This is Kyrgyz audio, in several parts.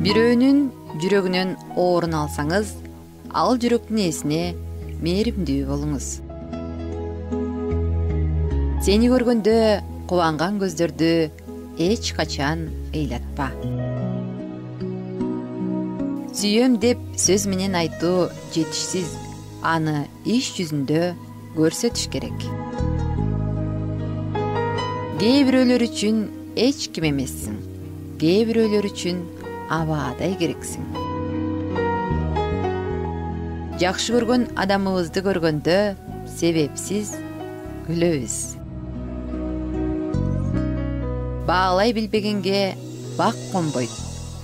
Бирөөнүн жүрөгүнөн оорун алсаңыз, ал жүрөктүн ээсине мээримдүү болуңуз. Сени көргөндө кубанган көздөрдү эч качан ыйлатпа. Сүйөм деп сөз менен айтуу жетишсиз, аны иш жүзүндө көрсөтүш керек. Кээ бирөөлөр үчүн эч ким эмессиң, кээ бирөөлөр үчүн абаадай керексиң. Жакшы көргөн адамыбызды көргөндө себепсиз күлөбүз. Баалай билбегенге бак конбойт,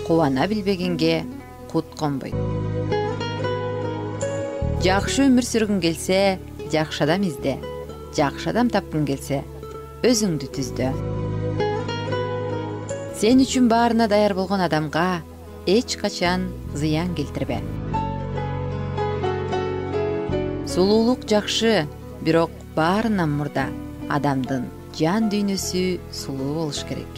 кубана билбегенге кут конбойт. Жакшы өмүр сүргүң келсе, жакшы адам изде. Жакшы адам тапкың келсе, өзүңдү түздө. Сен үчүн баарына даяр болгон адамга эч качан зыян келтирбе. Сулуулук жакшы, бирок баарынан мурда адамдын жан дүйнөсү сулуу болуш керек.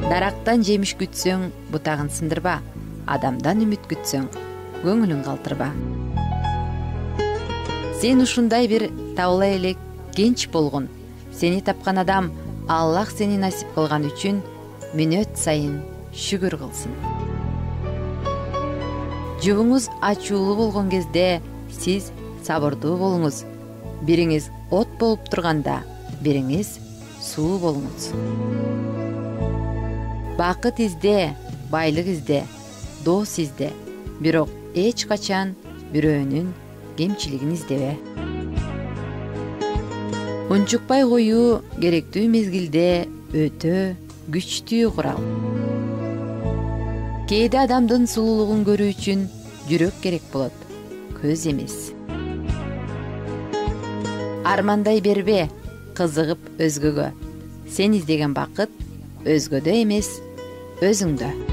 Дарактан жемиш күтсөң, бутагын сындырба. Адамдан үмүт күтсөң, көңүлүң калтырба. Сен ушундай бир табыла элек кенч болгун. Сени тапкан адам Аллах сени насип кылган үчүн мүнөт сайын шүгүр кылсын. Жубуңуз ачуулуу болгон кезде сиз сабырдуу болуңуз. Бириңиз от болуп турганда, бириңиз суу болуңуз. Бакыт изде, байлык изде, дос изде, бирок эч качан бирөөнүн кемчилигин издебе. Унчукпай коюу керектүү мезгилде өтө күчтүү курал. Кээде адамдын сулуулугун көрүү үчүн жүрөк керек болот, көз эмес. Армандай бербе, кызыгып өзгөгө. Сен издеген бакыт өзгөдө эмес, өзүңдө.